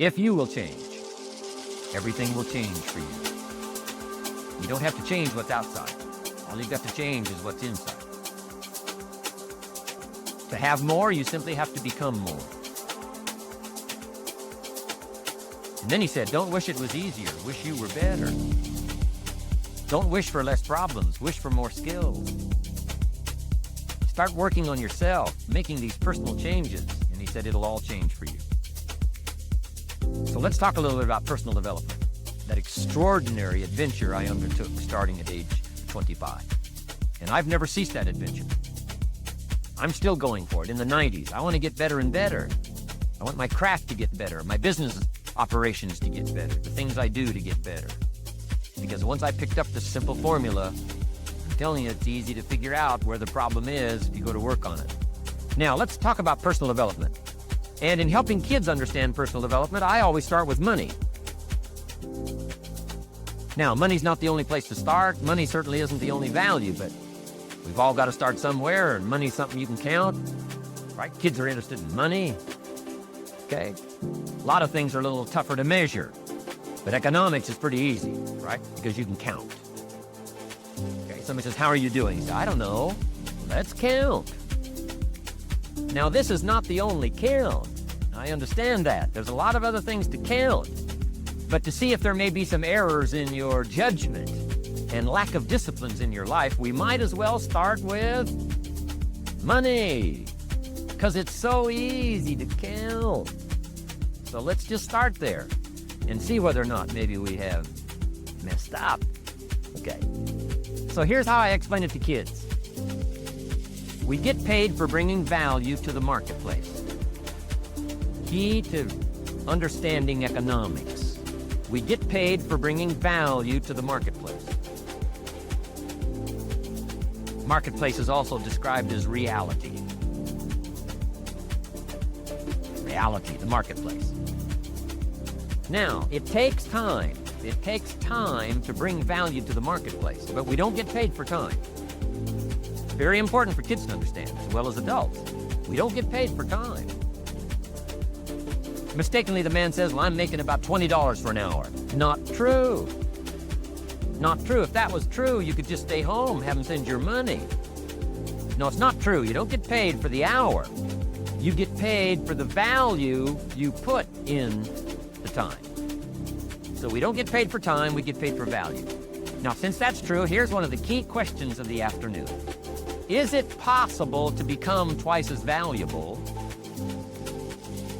If you will change, everything will change for you. You don't have to change what's outside. All you've got to change is what's inside. To have more, you simply have to become more. And then he said, don't wish it was easier. Wish you were better. Don't wish for less problems. Wish for more skills. Start working on yourself, making these personal changes. And he said, it'll all change for you. So let's talk a little bit about personal development. That extraordinary adventure I undertook starting at age 25. And I've never ceased that adventure. I'm still going for it. In the 90s, I want to get better and better. I want my craft to get better, my business operations to get better, the things I do to get better. Because once I picked up this simple formula, I'm telling you, it's easy to figure out where the problem is if you go to work on it. Now, let's talk about personal development. And in helping kids understand personal development, I always start with money. Now, money's not the only place to start. Money certainly isn't the only value, but we've all got to start somewhere, and money's something you can count, right? Kids are interested in money, okay? A lot of things are a little tougher to measure, but economics is pretty easy, right? Because you can count. Okay, somebody says, how are you doing? You say, I don't know. Let's count. Now, this is not the only count. I understand that. There's a lot of other things to count. But to see if there may be some errors in your judgment and lack of disciplines in your life, we might as well start with money, because it's so easy to count. So let's just start there and see whether or not maybe we have messed up. Okay. So here's how I explain it to kids. We get paid for bringing value to the marketplace. Key to understanding economics. We get paid for bringing value to the marketplace. Marketplace is also described as reality. Reality, the marketplace. Now, it takes time. It takes time to bring value to the marketplace, but we don't get paid for time. Very important for kids to understand, as well as adults. We don't get paid for time. Mistakenly, the man says, well, I'm making about $20 for an hour. Not true. Not true. If that was true, you could just stay home, have him send your money. No, it's not true. You don't get paid for the hour. You get paid for the value you put in the time. So we don't get paid for time, we get paid for value. Now, since that's true, here's one of the key questions of the afternoon. Is it possible to become twice as valuable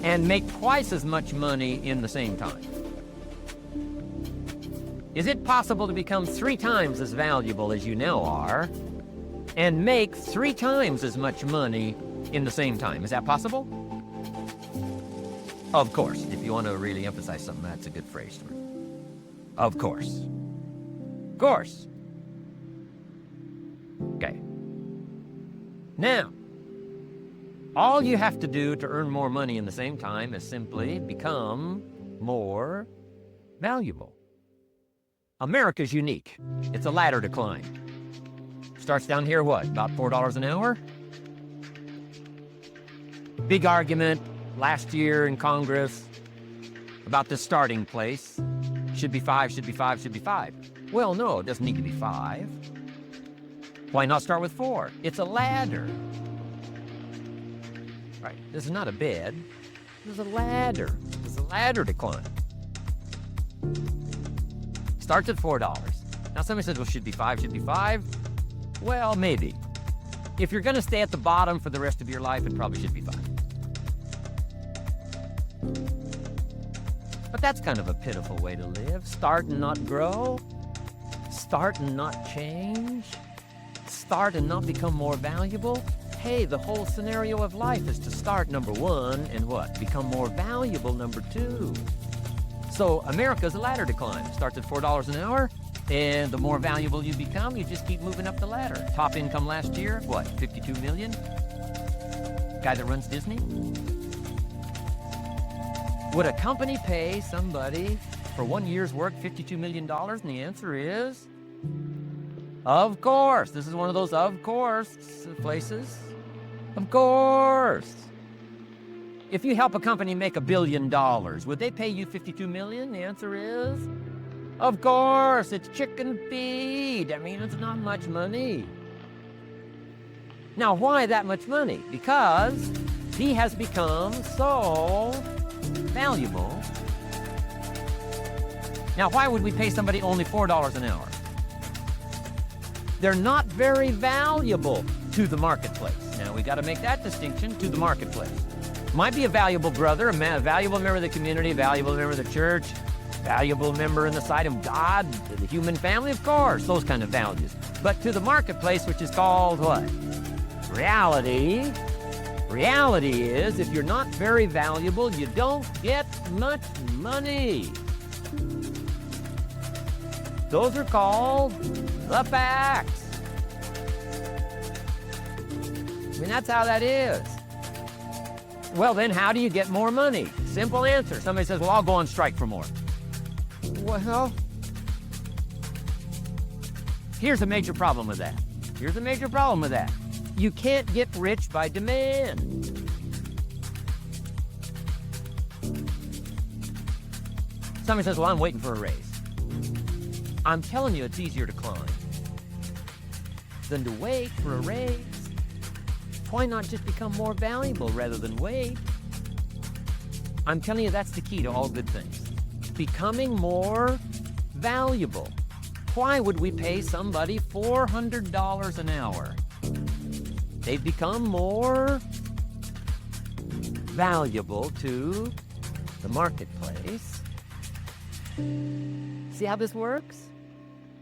and make twice as much money in the same time? Is it possible to become 3 times as valuable as you now are and make 3 times as much money in the same time? Is that possible? Of course. If you want to really emphasize something, that's a good phrase for it. Of course. Of course. Okay. Now, all you have to do to earn more money in the same time is simply become more valuable. America's unique. It's a ladder to climb. Starts down here, what, about $4 an hour? Big argument last year in Congress about the starting place. Should be 5, should be 5, should be 5. Well, no, it doesn't need to be 5. Why not start with 4? It's a ladder. Right, this is not a bed. This is a ladder. This is a ladder to climb. Starts at $4. Now somebody says, well, should be 5, should be 5. Well, maybe. If you're gonna stay at the bottom for the rest of your life, it probably should be 5. But that's kind of a pitiful way to live. Start and not grow. Start and not change. Start and not become more valuable. Hey, the whole scenario of life is to start, number 1, and what? Become more valuable, number 2. So America's a ladder to climb. Starts at $4 an hour, and the more valuable you become, you just keep moving up the ladder. Top income last year, what, 52 million? Guy that runs Disney? Would a company pay somebody for 1 year's work $52 million? And the answer is, of course. This is one of those of course places. Of course. If you help a company make $1 billion, would they pay you $52 million? The answer is, of course, it's chicken feed. I mean, it's not much money. Now, why that much money? Because he has become so valuable. Now, why would we pay somebody only $4 an hour? They're not very valuable to the marketplace. Now, we got to make that distinction, to the marketplace. Might be a valuable brother, a valuable member of the community, a valuable member of the church, valuable member in the sight of God, the human family, of course, those kind of values. But to the marketplace, which is called what? Reality. Reality is, if you're not very valuable, you don't get much money. Those are called the facts. I mean, that's how that is. Well, then how do you get more money? Simple answer. Somebody says, well, I'll go on strike for more. Well, here's a major problem with that. Here's a major problem with that. You can't get rich by demand. Somebody says, well, I'm waiting for a raise. I'm telling you, it's easier to climb than to wait for a raise. Why not just become more valuable rather than wait? I'm telling you, that's the key to all good things. Becoming more valuable. Why would we pay somebody $400 an hour? They've become more valuable to the marketplace. See how this works?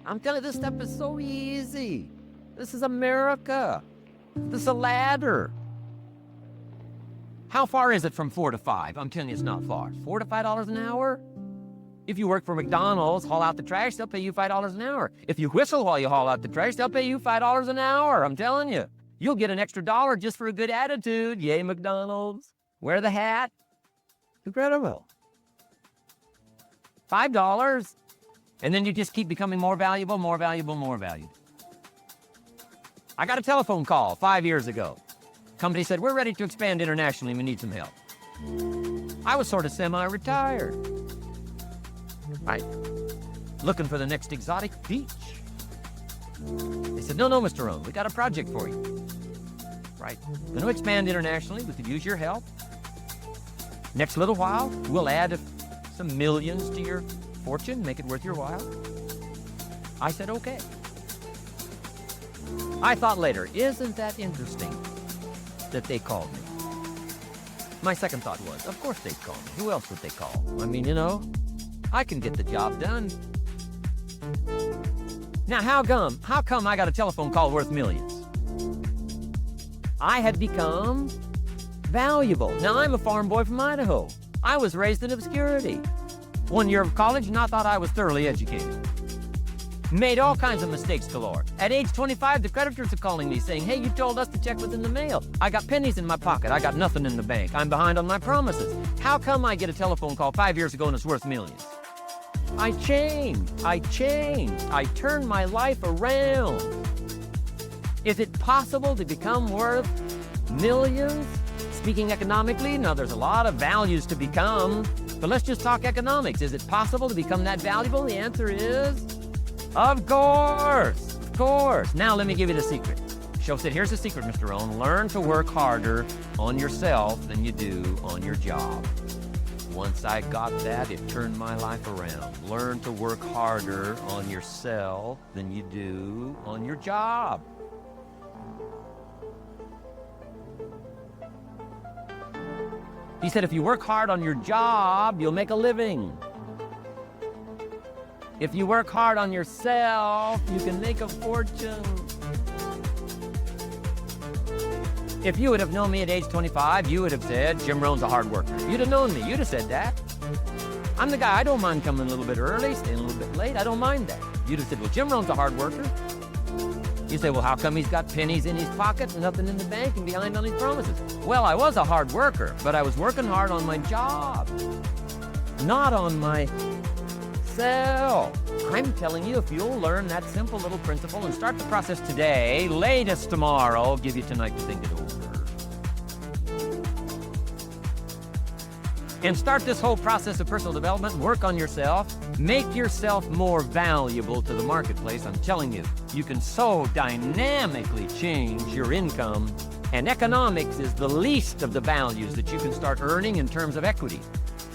I'm telling you, this stuff is so easy. This is America. This is a ladder. How far is it from 4 to 5? I'm telling you, it's not far. $4 to $5 an hour? If you work for McDonald's, haul out the trash, they'll pay you $5 an hour. If you whistle while you haul out the trash, they'll pay you $5 an hour. I'm telling you. You'll get an extra $1 just for a good attitude. Yay, McDonald's. Wear the hat. Incredible. $5. And then you just keep becoming more valuable, more valuable, more valuable. I got a telephone call 5 years ago. Company said, we're ready to expand internationally. We need some help. I was sort of semi-retired. Right. Looking for the next exotic beach. They said, no, Mr. Rohn, we got a project for you. Right. Going to expand internationally. We could use your help. Next little while, we'll add some millions to your fortune, make it worth your while. I said, okay. I thought later, isn't that interesting that they called me? My second thought was, of course they'd call me. Who else would they call? I mean, I can get the job done. Now, how come I got a telephone call worth millions? I had become valuable. Now, I'm a farm boy from Idaho. I was raised in obscurity. 1 year of college, and I thought I was thoroughly educated. Made all kinds of mistakes galore. At age 25, the creditors are calling me saying, hey, you told us the check was in the mail. I got pennies in my pocket. I got nothing in the bank. I'm behind on my promises. How come I get a telephone call 5 years ago and it's worth millions? I changed. I turned my life around. Is it possible to become worth millions? Speaking economically, now there's a lot of values to become, but let's just talk economics. Is it possible to become that valuable? The answer is, of course. Now let me give you the secret. Show said, here's the secret, Mr. Rohn. Learn to work harder on yourself than you do on your job. Once I got that, it turned my life around. Learn to work harder on yourself than you do on your job. He said, if you work hard on your job, you'll make a living. If you work hard on yourself, you can make a fortune. If you would have known me at age 25, you would have said, Jim Rohn's a hard worker. You'd have known me. You'd have said that. I'm the guy. I don't mind coming a little bit early, staying a little bit late. I don't mind that. You'd have said, well, Jim Rohn's a hard worker. You say, well, how come he's got pennies in his pocket and nothing in the bank and behind on his promises? Well, I was a hard worker, but I was working hard on my job, not on myself. I'm telling you, if you'll learn that simple little principle and start the process today, latest tomorrow, I'll give you tonight to think it over. and start this whole process of personal development, work on yourself, make yourself more valuable to the marketplace. I'm telling you, you can so dynamically change your income, and economics is the least of the values that you can start earning in terms of equity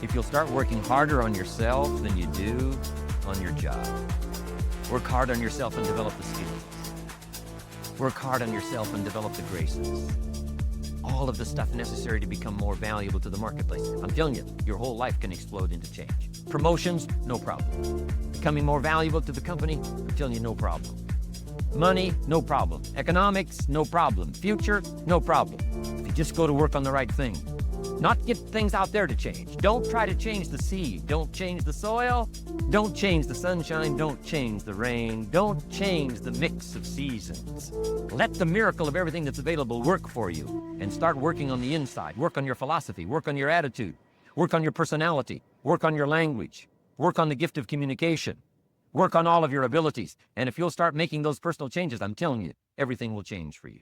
if you'll start working harder on yourself than you do on your job. Work hard on yourself and develop the skills. Work hard on yourself and develop the graces. All of the stuff necessary to become more valuable to the marketplace. I'm telling you, your whole life can explode into change. Promotions, no problem. Becoming more valuable to the company, I'm telling you, no problem. Money, no problem. Economics, no problem. Future, no problem. If you just go to work on the right thing. Not get things out there to change. Don't try to change the seed. Don't change the soil. Don't change the sunshine. Don't change the rain. Don't change the mix of seasons. Let the miracle of everything that's available work for you, and start working on the inside. Work on your philosophy. Work on your attitude. Work on your personality. Work on your language. Work on the gift of communication. Work on all of your abilities. And if you'll start making those personal changes, I'm telling you, everything will change for you.